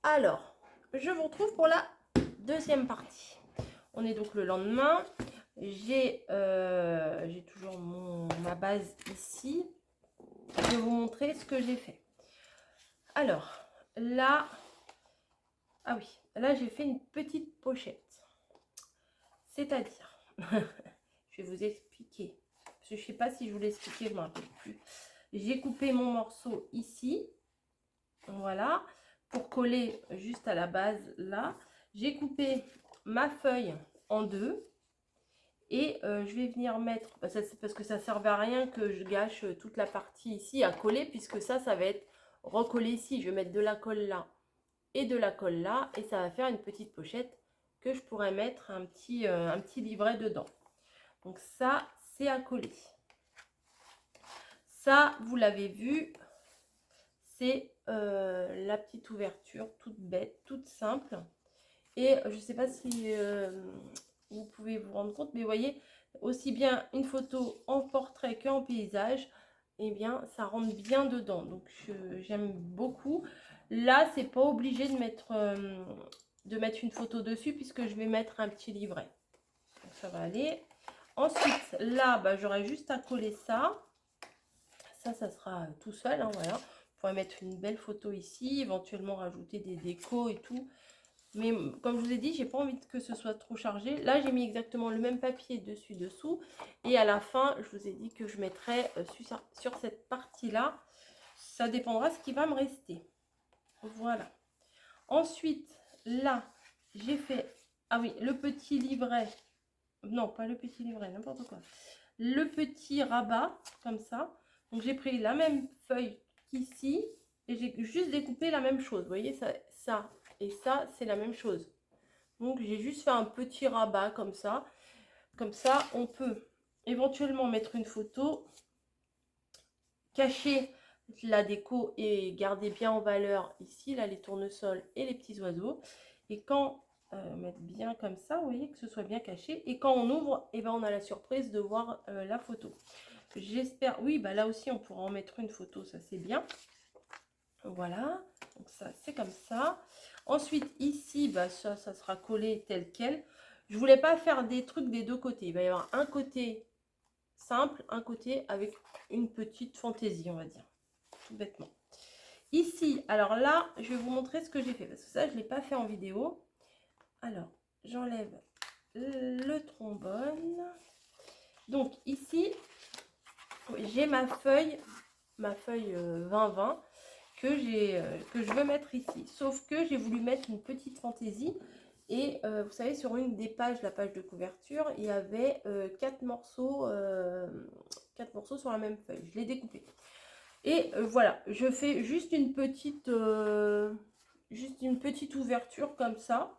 Alors, je vous retrouve pour la deuxième partie. On est donc le lendemain. J'ai toujours ma base ici. Je vais vous montrer ce que j'ai fait. Alors, là, ah oui, là j'ai fait une petite pochette. C'est-à-dire, je vais vous expliquer. Parce que je ne sais pas si je vous l'ai expliqué, je ne me rappelle plus. J'ai coupé mon morceau ici. Voilà, pour coller juste à la base là. J'ai coupé ma feuille en deux. Et je vais venir mettre, parce que ça ne servait à rien que je gâche toute la partie ici à coller, puisque ça va être recollé ici. Je vais mettre de la colle là et de la colle là, et ça va faire une petite pochette que je pourrais mettre un petit livret dedans. Donc ça, c'est à coller. Ça, vous l'avez vu, c'est la petite ouverture toute bête, toute simple. Et je ne sais pas si vous pouvez vous rendre compte, mais vous voyez, aussi bien une photo en portrait qu'en paysage, eh bien, ça rentre bien dedans. Donc, j'aime beaucoup. Là, c'est pas obligé de mettre une photo dessus, puisque je vais mettre un petit livret. Donc, ça va aller. Ensuite, là, bah, j'aurai juste à coller ça. Ça sera tout seul, hein, voilà. Vous pourrez mettre une belle photo ici, éventuellement rajouter des décos et tout. Mais comme je vous ai dit, j'ai pas envie que ce soit trop chargé. Là, j'ai mis exactement le même papier dessus, dessous. Et à la fin, je vous ai dit que je mettrai sur cette partie-là. Ça dépendra ce qui va me rester. Voilà. Ensuite, là, j'ai fait... Ah oui, le petit livret. Non, pas le petit livret, n'importe quoi. Le petit rabat, comme ça. Donc, j'ai pris la même feuille qu'ici. Et j'ai juste découpé la même chose. Vous voyez, ça et ça, c'est la même chose. Donc, j'ai juste fait un petit rabat comme ça. Comme ça, on peut éventuellement mettre une photo, cacher la déco et garder bien en valeur ici, là, les tournesols et les petits oiseaux. Et quand, mettre bien comme ça, vous voyez, que ce soit bien caché. Et quand on ouvre, eh ben, on a la surprise de voir la photo. J'espère, oui, bah là aussi, on pourra en mettre une photo, ça c'est bien. Voilà, donc ça, c'est comme ça. Ensuite, ici, bah, ça sera collé tel quel. Je voulais pas faire des trucs des deux côtés. Il va y avoir un côté simple, un côté avec une petite fantaisie, on va dire. Tout bêtement. Ici, alors là, je vais vous montrer ce que j'ai fait. Parce que ça, je ne l'ai pas fait en vidéo. Alors, j'enlève le trombone. Donc, ici, j'ai ma feuille 20-20 que je veux mettre ici. Sauf que j'ai voulu mettre une petite fantaisie. Et vous savez, sur une des pages, la page de couverture, il y avait 4 morceaux sur la même feuille. Je l'ai découpé. Et voilà, je fais juste une petite ouverture comme ça.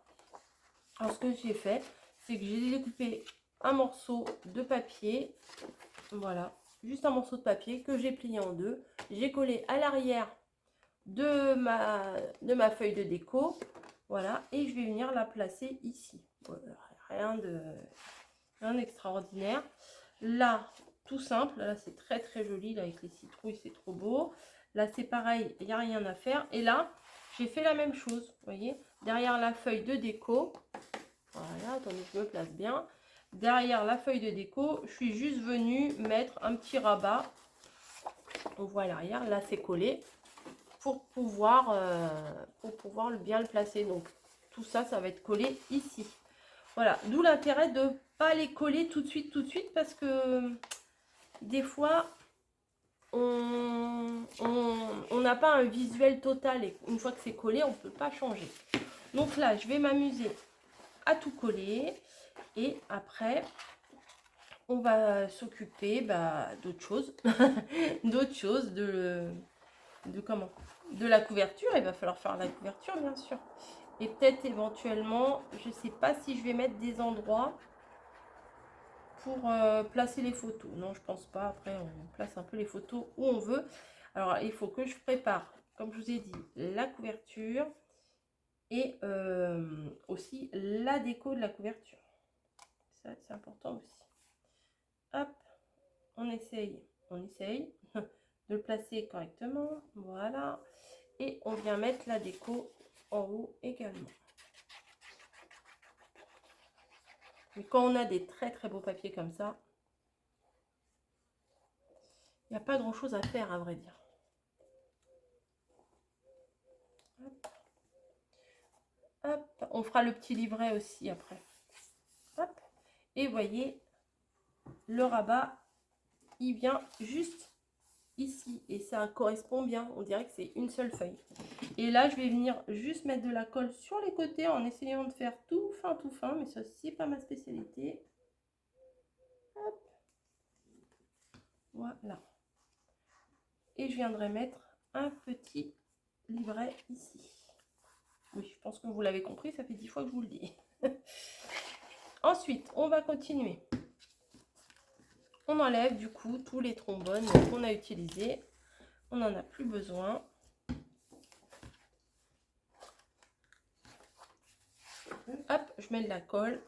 Alors, ce que j'ai fait, c'est que j'ai découpé un morceau de papier. Voilà, juste un morceau de papier que j'ai plié en deux. J'ai collé à l'arrière de ma feuille de déco. Voilà, et je vais venir la placer ici. Voilà, rien d'extraordinaire. Là, tout simple. Là, c'est très très joli. Là, avec les citrouilles, c'est trop beau. Là, c'est pareil, il n'y a rien à faire. Et là, j'ai fait la même chose. Vous voyez, derrière la feuille de déco. Voilà, attendez, je me place bien. Derrière la feuille de déco, je suis juste venue mettre un petit rabat. On voit à l'arrière. Là, c'est collé. Pour pouvoir bien le placer. Donc tout ça, ça va être collé ici. Voilà, d'où l'intérêt de ne pas les coller tout de suite, parce que des fois, on n'a pas un visuel total et une fois que c'est collé, on ne peut pas changer. Donc là, je vais m'amuser à tout coller et après, on va s'occuper d'autres choses, de la couverture. Il va falloir faire la couverture, bien sûr. Et peut-être éventuellement, je ne sais pas si je vais mettre des endroits pour placer les photos. Non, je pense pas. Après, on place un peu les photos où on veut. Alors, il faut que je prépare, comme je vous ai dit, la couverture et aussi la déco de la couverture. Ça, c'est important aussi. Hop, on essaye de le placer correctement. Voilà. Et on vient mettre la déco en haut également. Mais quand on a des très très beaux papiers comme ça, il n'y a pas grand chose à faire à vrai dire. Hop. Hop. On fera le petit livret aussi après. Hop. Et voyez, le rabat, il vient juste ici. Et ça correspond bien. On dirait que c'est une seule feuille. Et là, je vais venir juste mettre de la colle sur les côtés en essayant de faire tout fin. Mais ça, c'est pas ma spécialité. Hop. Voilà. Et je viendrai mettre un petit livret ici. Oui, je pense que vous l'avez compris, ça fait 10 fois que je vous le dis. Ensuite, on va continuer. On enlève du coup tous les trombones qu'on a utilisés. On n'en a plus besoin. Hop, je mets de la colle.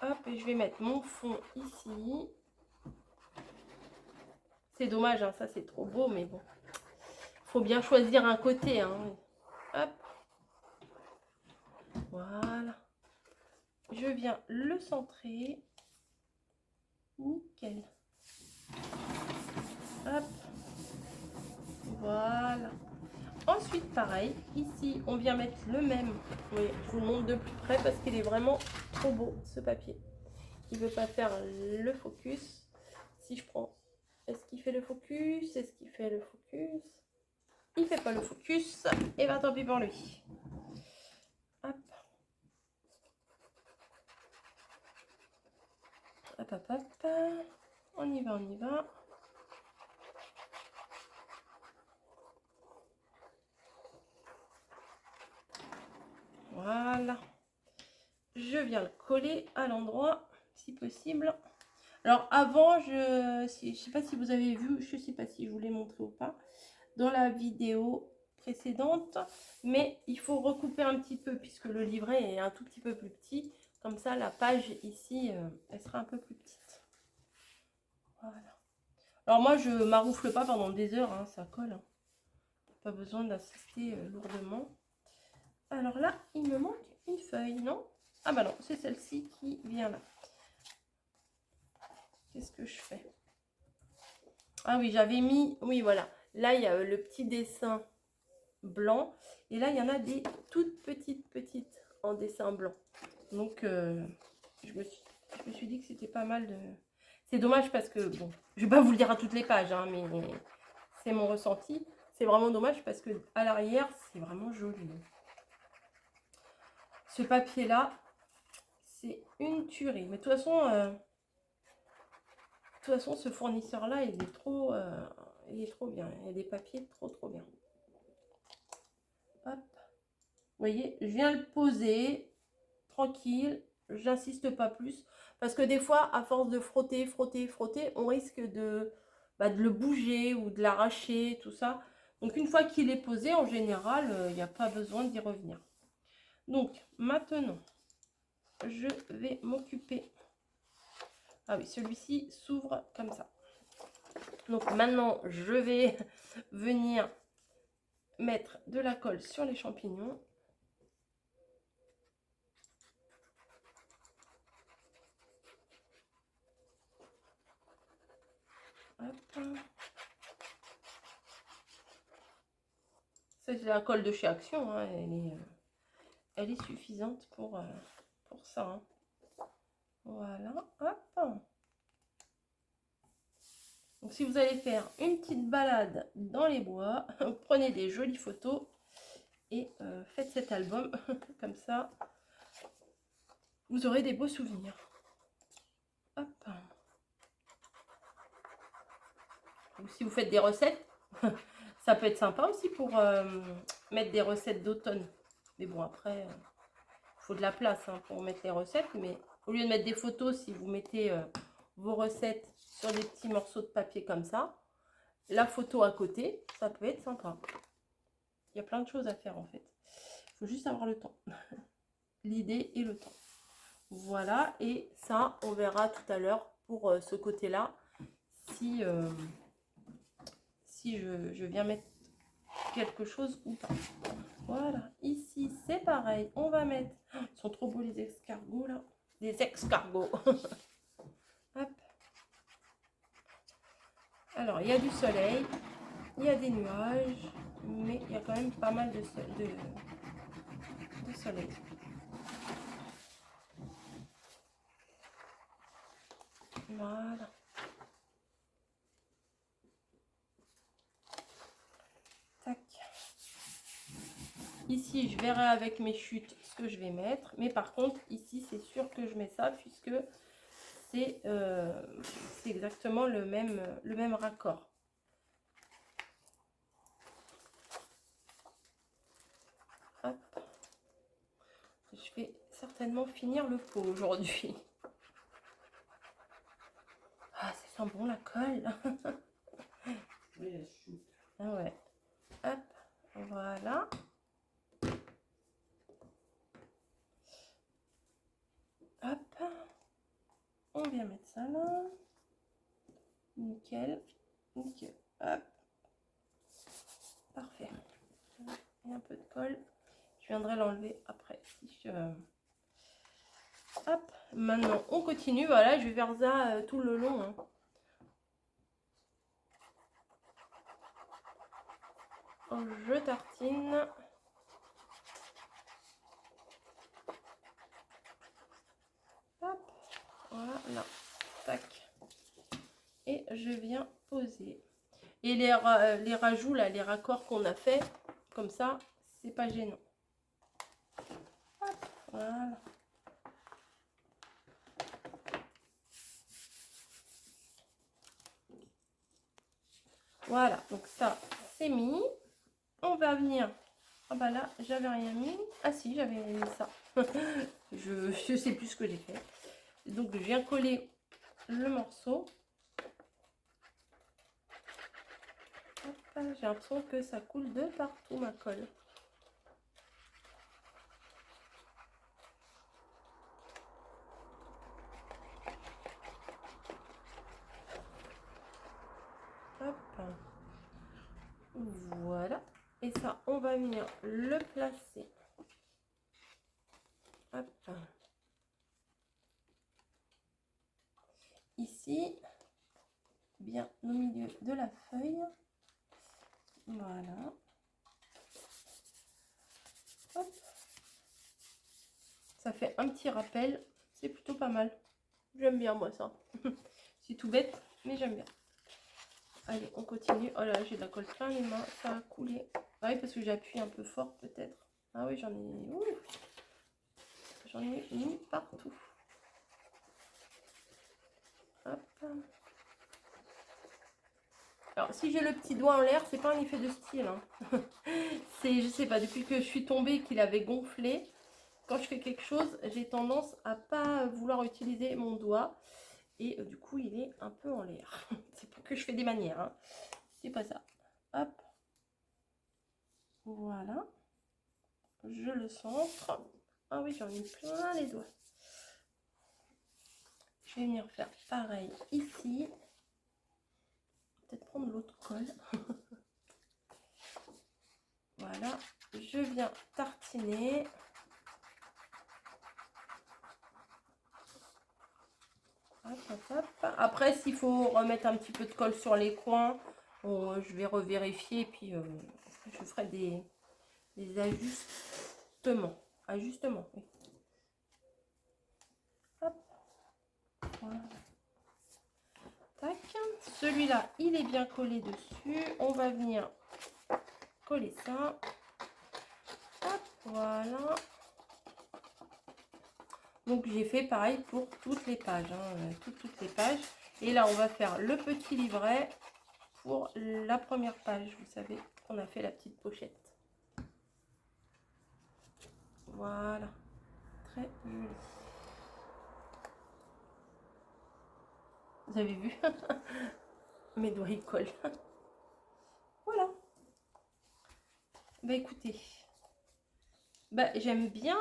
Hop, et je vais mettre mon fond ici. C'est dommage, hein, ça c'est trop beau, mais bon. Faut bien choisir un côté. Hein. Hop. Voilà. Je viens le centrer. Nickel. Hop. Voilà. Ensuite, pareil, ici, on vient mettre le même. Oui, je vous le montre de plus près parce qu'il est vraiment trop beau, ce papier. Il ne veut pas faire le focus. Si je prends, est-ce qu'il fait le focus? Est-ce qu'il fait le focus? Il ne fait pas le focus. Et bien, tant pis pour lui. Hop. Hop, hop, hop. On y va, on y va. Voilà. Je viens le coller à l'endroit, si possible. Alors avant, je sais pas si vous avez vu, je sais pas si je vous l'ai montré ou pas, dans la vidéo précédente, mais il faut recouper un petit peu puisque le livret est un tout petit peu plus petit. Comme ça, la page ici, elle sera un peu plus petite. Voilà. Alors moi, je maroufle pas pendant des heures, hein, ça colle. Hein. Pas besoin d'assister lourdement. Alors là, il me manque une feuille, non? Ah bah non, c'est celle-ci qui vient là. Qu'est-ce que je fais? Ah oui, j'avais mis... Oui, voilà. Là, il y a le petit dessin blanc. Et là, il y en a des toutes petites en dessin blanc. Donc, je me suis dit que c'était pas mal de... C'est dommage parce que, bon, je vais pas vous le dire à toutes les pages, hein, mais c'est mon ressenti. C'est vraiment dommage parce que à l'arrière, c'est vraiment joli. Ce papier-là, c'est une tuerie. Mais de toute façon... ce fournisseur-là, il est trop bien. Il y a des papiers trop bien. Hop. Vous voyez, je viens le poser tranquille. J'insiste pas plus. Parce que des fois, à force de frotter, on risque de le bouger ou de l'arracher, tout ça. Donc, une fois qu'il est posé, en général, il n'y a pas besoin d'y revenir. Donc, maintenant, je vais m'occuper. Ah oui, celui-ci s'ouvre comme ça. Donc maintenant, je vais venir mettre de la colle sur les champignons. Hop. C'est la colle de chez Action, hein. Elle est suffisante pour ça. Hein. Voilà, hop. Donc si vous allez faire une petite balade dans les bois, prenez des jolies photos et faites cet album comme ça. Vous aurez des beaux souvenirs. Hop. Ou si vous faites des recettes, ça peut être sympa aussi pour mettre des recettes d'automne. Mais bon, après, il faut de la place hein, pour mettre les recettes. Mais au lieu de mettre des photos, si vous mettez vos recettes sur des petits morceaux de papier comme ça, la photo à côté, ça peut être sympa. Il y a plein de choses à faire en fait. Il faut juste avoir le temps. L'idée et le temps. Voilà, et ça, on verra tout à l'heure pour ce côté-là. Si je viens mettre quelque chose ou pas. Voilà, ici c'est pareil, on va mettre, ils sont trop beaux les escargots là, des escargots. Hop. Alors il y a du soleil, il y a des nuages, mais il y a quand même pas mal de soleil. Voilà. Tac. Ici, je verrai avec mes chutes ce que je vais mettre. Mais par contre, ici, c'est sûr que je mets ça puisque c'est exactement le même raccord. Hop. Je vais certainement finir le pot aujourd'hui. Ah, ça sent bon la colle. Ah ouais. Hop, voilà. Hop. On vient mettre ça là. Nickel. Nickel. Hop. Parfait. Il y a un peu de colle. Je viendrai l'enlever après. Si je... Hop. Maintenant, on continue. Voilà, je vais faire ça tout le long. Hein. Je tartine. Hop. Voilà. Tac. Et je viens poser. Et les rajouts, là, les raccords qu'on a fait, comme ça, c'est pas gênant. Hop. Voilà. Voilà, donc ça, c'est mis. On va venir... Ah bah là, j'avais rien mis. Ah si, j'avais mis ça. je sais plus ce que j'ai fait. Donc, je viens coller le morceau. J'ai l'impression que ça coule de partout, ma colle. Hop. Voilà. Et ça, on va venir le placer. Hop. Ici, bien au milieu de la feuille. Voilà. Hop. Ça fait un petit rappel. C'est plutôt pas mal. J'aime bien, moi, ça. C'est tout bête, mais j'aime bien. Allez, on continue. Oh là, j'ai de la colle plein les mains. Ça a coulé. Ah oui, parce que j'appuie un peu fort, peut-être. Ah oui, j'en ai... J'en ai mis partout. Hop. Alors, si j'ai le petit doigt en l'air, c'est pas un effet de style. Hein. C'est, je sais pas, depuis que je suis tombée qu'il avait gonflé, quand je fais quelque chose, j'ai tendance à pas vouloir utiliser mon doigt. Et du coup, il est un peu en l'air. C'est pour que je fais des manières. Hein. C'est pas ça. Hop. Voilà. Je le centre. Ah oui, j'en ai plein les doigts. Je vais venir faire pareil ici. Peut-être prendre l'autre colle. Voilà. Je viens tartiner. Hop, hop, hop. Après, s'il faut remettre un petit peu de colle sur les coins, je vais revérifier et puis je ferai des ajustements. Ajustements, oui. Hop. Voilà. Tac. Celui-là, il est bien collé dessus. On va venir coller ça. Hop, voilà. Donc j'ai fait pareil pour toutes les pages, hein, toutes les pages. Et là on va faire le petit livret pour la première page. Vous savez qu'on a fait la petite pochette. Voilà, très joli. Vous avez vu? Mes doigts ils collent. Voilà. Bah écoutez, bah, j'aime bien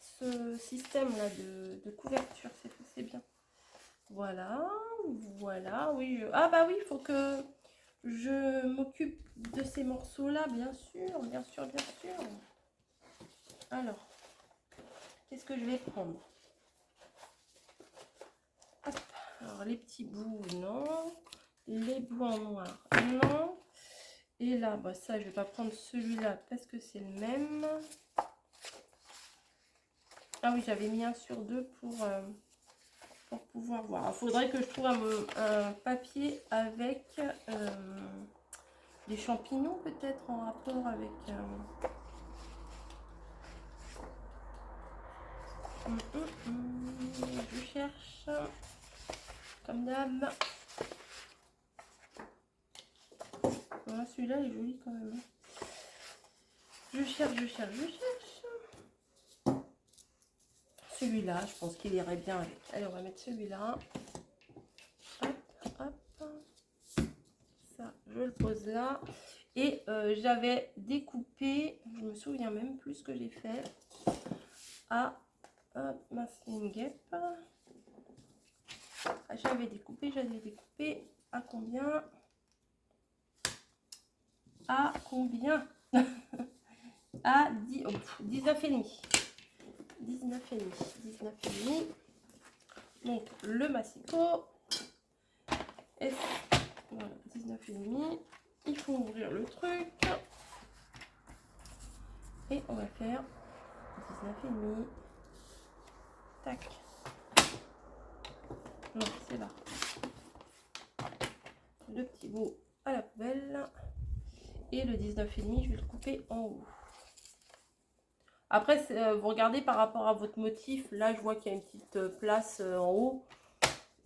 ce système là de couverture, c'est bien. Voilà, voilà, oui. Ah bah oui, il faut que je m'occupe de ces morceaux-là, bien sûr, bien sûr, bien sûr. Alors, qu'est-ce que je vais prendre? Hop. Alors, les petits bouts, non. Les bouts en noir, non. Et là, bah, ça, je vais pas prendre celui-là parce que c'est le même. Ah oui, j'avais mis un sur deux pour pouvoir voir. Il faudrait que je trouve un papier avec des champignons, peut-être en rapport avec... Je cherche, comme d'hab. Voilà, celui-là est joli quand même. Je cherche. Celui-là, je pense qu'il irait bien avec. Allez, on va mettre celui-là. Hop, hop. Ça, je le pose là. Et j'avais découpé, je me souviens même plus ce que j'ai fait. À masking guêpe. J'avais découpé à combien? À combien? À 10, oh, 19,5. 19,5. Donc le massicot. Voilà, 19,5. Il faut ouvrir le truc. Et on va faire 19,5. Tac. Non, c'est là. Le petit bout à la poubelle. Et le 19,5, je vais le couper en haut. Après, vous regardez par rapport à votre motif. Là, je vois qu'il y a une petite place en haut.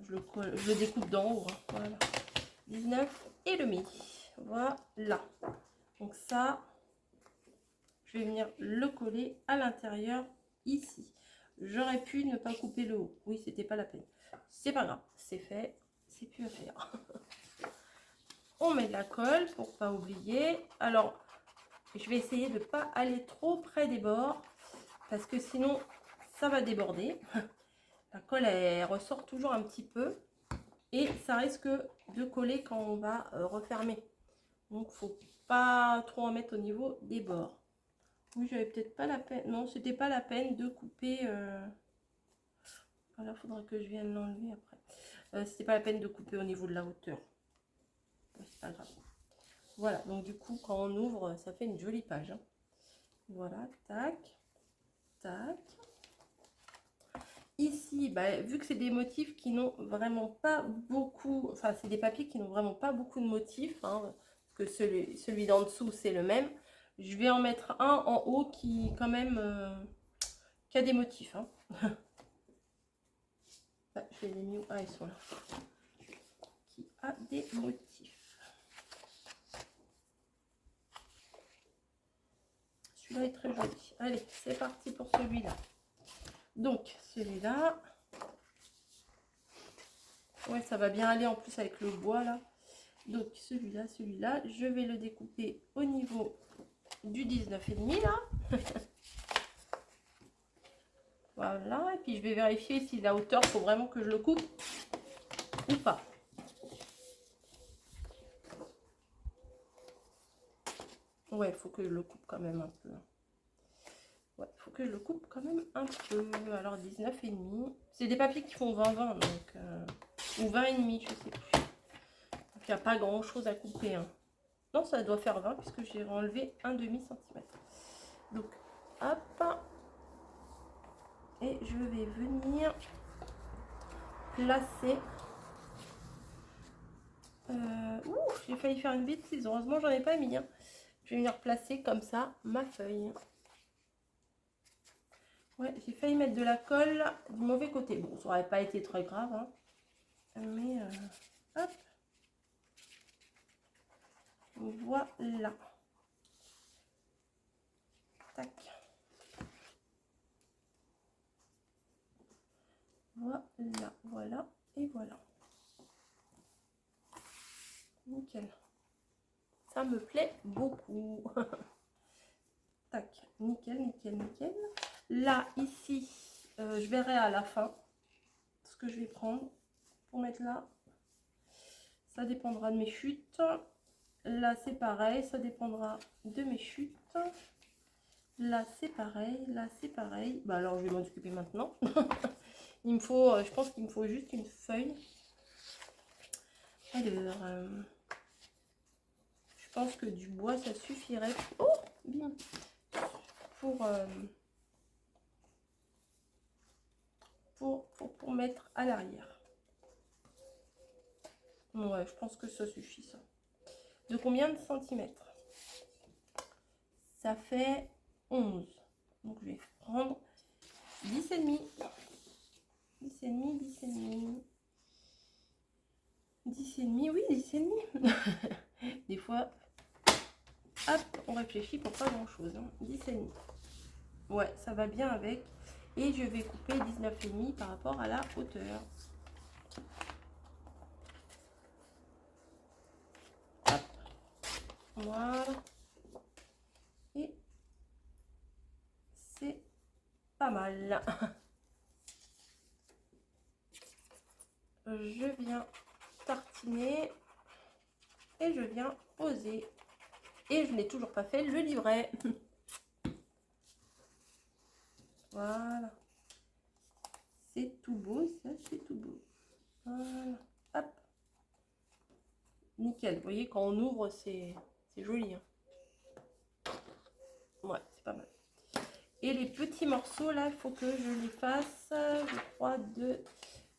Je le découpe d'en haut. Hein. Voilà. 19 et demi. Voilà. Donc ça, je vais venir le coller à l'intérieur ici. J'aurais pu ne pas couper le haut. Oui, c'était pas la peine. C'est pas grave. C'est fait. C'est plus à faire. On met de la colle pour pas oublier. Alors, je vais essayer de ne pas aller trop près des bords parce que sinon ça va déborder. La colle elle ressort toujours un petit peu et ça risque de coller quand on va refermer. Donc faut pas trop en mettre au niveau des bords. Oui, j'avais peut-être pas la peine. Non, c'était pas la peine de couper. Voilà, faudra que je vienne l'enlever après. C'était pas la peine de couper au niveau de la hauteur. C'est pas grave. Voilà, donc du coup, quand on ouvre, ça fait une jolie page. Hein. Voilà, tac, tac. Ici, bah, vu que c'est des motifs qui n'ont vraiment pas beaucoup, enfin, c'est des papiers qui n'ont vraiment pas beaucoup de motifs, hein, parce que celui d'en dessous, c'est le même. Je vais en mettre un en haut qui, quand même, qui a des motifs. Hein. Bah, je les ai mis où? Ah, ils sont là. Qui a des motifs. Celui-là est très joli. Allez, c'est parti pour celui-là. Donc, celui-là. Ouais, ça va bien aller en plus avec le bois, là. Donc, celui-là, je vais le découper au niveau du 19,5, là. Voilà. Et puis, je vais vérifier si la hauteur, faut vraiment que je le coupe ou pas. Ouais, il faut que je le coupe quand même un peu. Ouais, il faut que je le coupe quand même un peu. Alors, 19,5. C'est des papiers qui font 20-20, donc... ou 20,5, je sais plus. Donc, il n'y a pas grand-chose à couper. Hein. Non, ça doit faire 20, puisque j'ai enlevé un demi-centimètre. Donc, hop. Et je vais venir placer... j'ai failli faire une bêtise. Heureusement, j'en ai pas mis. Hein. Je vais venir placer comme ça ma feuille. Ouais, j'ai failli mettre de la colle du mauvais côté. Bon, ça n'aurait pas été très grave. Hein. Mais, hop. Voilà. Tac. Voilà, voilà et voilà. Nickel. Ça me plaît beaucoup. Tac, nickel, nickel, nickel. Là, ici, je verrai à la fin ce que je vais prendre pour mettre là. Ça dépendra de mes chutes. Là, c'est pareil, ça dépendra de mes chutes. Là, c'est pareil, là, c'est pareil. Bah alors, je vais m'en occuper maintenant. Il me faut, je pense qu'il me faut juste une feuille. Alors, je pense que du bois, ça suffirait. Oh, bien. Pour mettre à l'arrière. Ouais, je pense que ça suffit, ça. De combien de centimètres? Ça fait 11. Donc, je vais prendre 10,5. 10,5, 10,5. 10,5, oui, 10,5. Des fois, hop, on réfléchit pour pas grand-chose. Hein. 10,5. Ouais, ça va bien avec. Et je vais couper 19,5 par rapport à la hauteur. Hop. Voilà. Et c'est pas mal. Je viens tartiner et je viens poser. Et je n'ai toujours pas fait le livret. Voilà. C'est tout beau, ça, c'est tout beau. Voilà. Hop. Nickel. Vous voyez, quand on ouvre, c'est joli. Hein. Ouais, c'est pas mal. Et les petits morceaux, là, il faut que je les fasse, je crois, de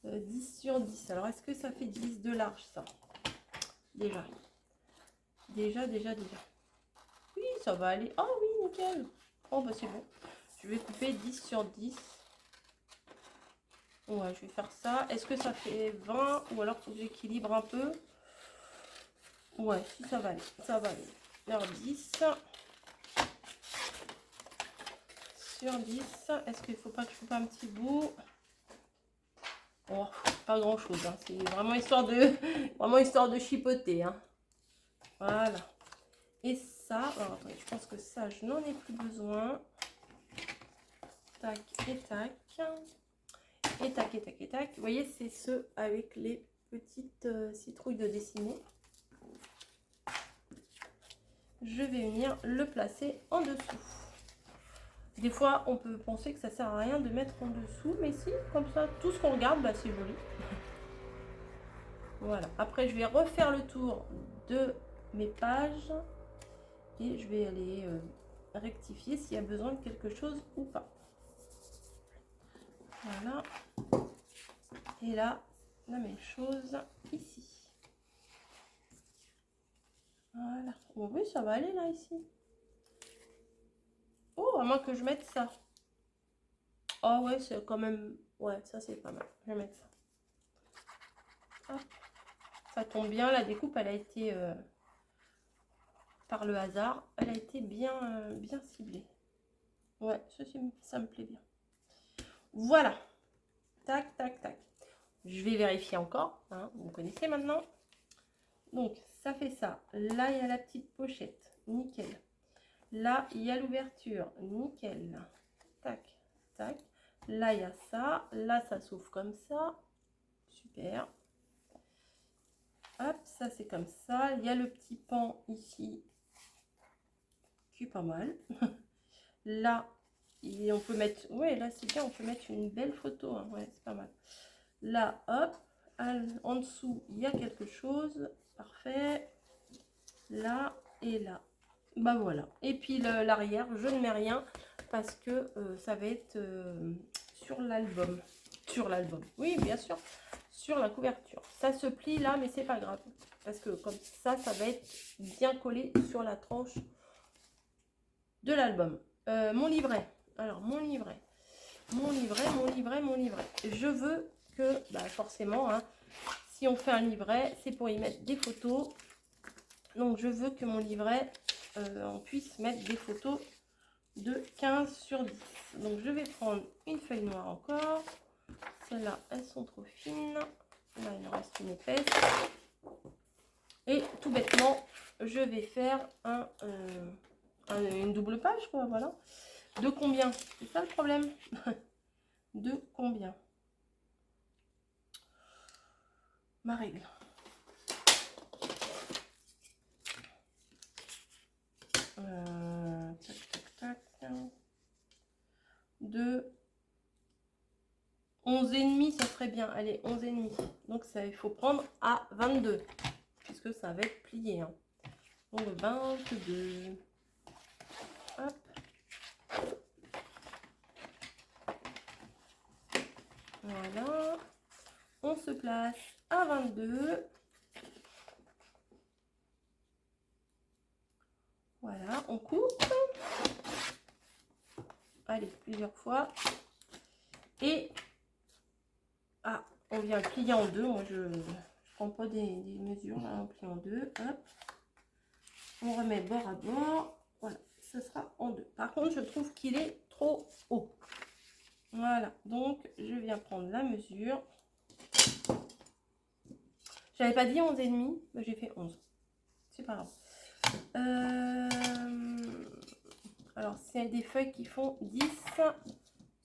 10 sur 10. Alors, est-ce que ça fait 10 de large, ça? Déjà. Déjà. Oui, ça va aller. Oh oui, nickel. Oh, bah c'est bon. Je vais couper 10 sur 10. Ouais, je vais faire ça. Est-ce que ça fait 20? Ou alors, faut que j'équilibre un peu. Ouais, si, ça va aller. Ça va aller. Vers 10. Sur 10. Est-ce qu'il ne faut pas que je coupe un petit bout? Oh, pas grand chose, hein. C'est vraiment histoire de chipoter. Hein. Voilà. Et ça, alors attendez, je pense que ça, je n'en ai plus besoin. Tac et tac. Et tac et tac et tac. Vous voyez, c'est ceux avec les petites citrouilles de dessiner. Je vais venir le placer en dessous. Des fois, on peut penser que ça sert à rien de mettre en dessous, mais si, comme ça, tout ce qu'on regarde, bah, c'est joli. Voilà. Après, je vais refaire le tour de mes pages et je vais aller rectifier s'il y a besoin de quelque chose ou pas. Voilà. Et là, la même chose ici. Voilà. Oh oui, ça va aller là, ici. Oh, à moins que je mette ça. Oh ouais, c'est quand même... Ouais, ça c'est pas mal. Je vais mettre ça. Hop. Ça tombe bien, la découpe, elle a été... par le hasard, elle a été bien, bien ciblée. Ouais, ça me plaît bien. Voilà. Tac, tac, tac. Je vais vérifier encore. Hein, vous connaissez maintenant. Donc, ça fait ça. Là, il y a la petite pochette. Nickel. Là, il y a l'ouverture. Nickel. Tac, tac. Là, il y a ça. Là, ça s'ouvre comme ça. Super. Hop, ça, c'est comme ça. Il y a le petit pan ici. Qui est pas mal. Là, on peut mettre... Ouais, là, c'est bien. On peut mettre une belle photo. Hein. Ouais, c'est pas mal. Là, hop. En dessous, il y a quelque chose. Parfait. Là et là. Bah voilà. Et puis l'arrière, je ne mets rien parce que ça va être sur l'album. Sur l'album. Oui, bien sûr. Sur la couverture. Ça se plie là, mais c'est pas grave. Parce que comme ça, ça va être bien collé sur la tranche de l'album. Mon livret. Alors, mon livret. Je veux que, bah forcément, hein, si on fait un livret, c'est pour y mettre des photos. Donc, je veux que mon livret, on puisse mettre des photos de 15 sur 10. Donc, je vais prendre une feuille noire encore. Celles-là, elles sont trop fines. Là, il me reste une épaisse. Et tout bêtement, je vais faire une double page, quoi, voilà. De combien? C'est ça le problème. De combien? Ma règle. Tac, tac, tac. De 11,5, ça serait bien. Allez, 11,5. Donc ça, il faut prendre à 22. Puisque ça va être plié. Hein. Donc 22. Hop. Voilà. On se place à 22. Voilà, on coupe. Allez, plusieurs fois. Et on vient plier en deux. Moi, je prends pas des mesures. Là, on plie en deux. Hop. On remet bord à bord. Voilà, ça sera en deux. Par contre, je trouve qu'il est trop haut. Voilà, donc je viens prendre la mesure. J'avais pas dit 11,5, mais j'ai fait 11. C'est pas grave. Alors, c'est des feuilles qui font 10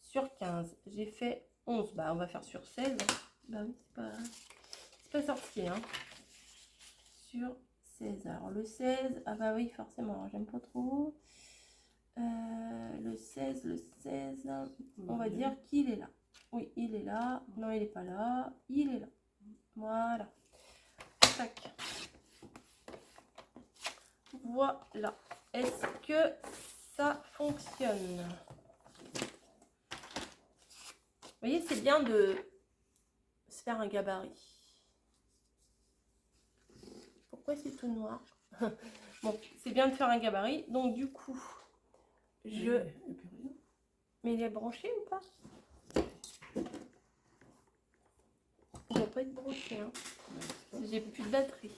sur 15. J'ai fait 11. Bah, on va faire sur 16. Bah oui, c'est pas sorti. Hein. Sur 16. Alors, le 16. Ah bah oui, forcément, j'aime pas trop. Le 16. On va dire qu'il est là. Oui, il est là. Non, il n'est pas là. Il est là. Voilà. Tac. Voilà. Est-ce que ça fonctionne? Vous voyez, c'est bien de se faire un gabarit. Pourquoi c'est tout noir? Bon, c'est bien de faire un gabarit. Donc, du coup, Mais il est branché ou pas? Il ne doit pas être branché. Hein. J'ai plus de batterie.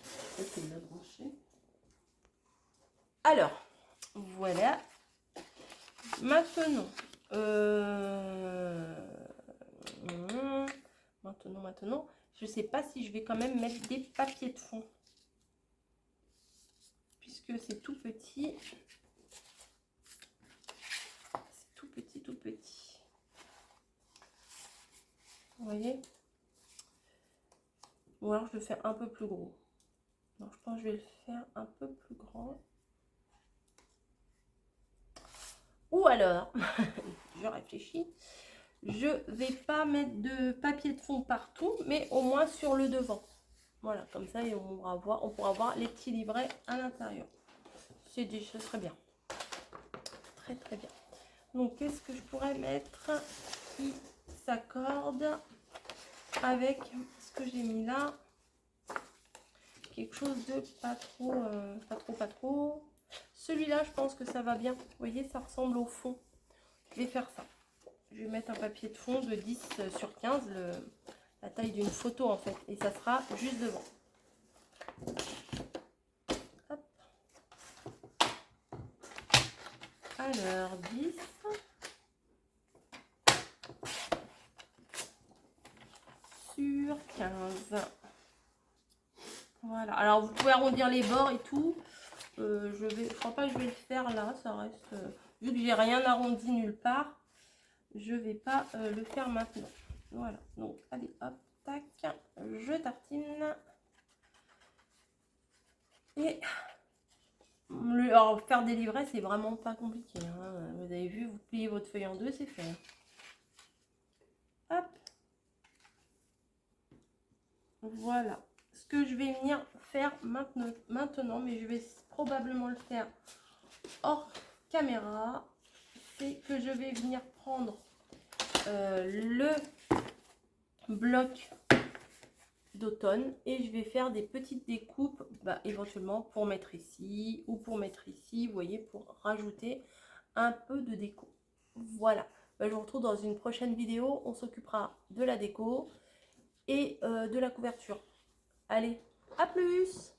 Alors, voilà. Maintenant, je sais pas si je vais quand même mettre des papiers de fond. Puisque c'est tout petit. C'est tout petit, tout petit. Vous voyez? Ou alors je le fais un peu plus gros. Non, je pense que je vais le faire un peu plus grand. Ou alors, je réfléchis, je vais pas mettre de papier de fond partout, mais au moins sur le devant. Voilà, comme ça, et on pourra voir les petits livrets à l'intérieur. Ce serait bien. Très, très bien. Donc, qu'est-ce que je pourrais mettre qui s'accorde avec ce que j'ai mis là? Quelque chose de pas trop. Celui-là, je pense que ça va bien. Vous voyez, ça ressemble au fond. Je vais faire ça. Je vais mettre un papier de fond de 10 sur 15, la taille d'une photo en fait. Et ça sera juste devant. Hop. Alors, 10. Sur 15. Voilà. Alors, vous pouvez arrondir les bords et tout. Je crois pas que je vais le faire là. Ça reste... vu que j'ai rien arrondi nulle part, je vais pas le faire maintenant. Voilà. Donc, allez, hop, tac. Je tartine. Et... Alors, faire des livrets, c'est vraiment pas compliqué. Hein. Vous avez vu, vous pliez votre feuille en deux, c'est fait. Hop. Voilà. Ce que je vais venir faire maintenant, mais je vais probablement le faire hors caméra, c'est que je vais venir prendre le bloc d'automne et je vais faire des petites découpes éventuellement pour mettre ici ou pour mettre ici, vous voyez, pour rajouter un peu de déco. Voilà, je vous retrouve dans une prochaine vidéo. On s'occupera de la déco et de la couverture. Allez, à plus!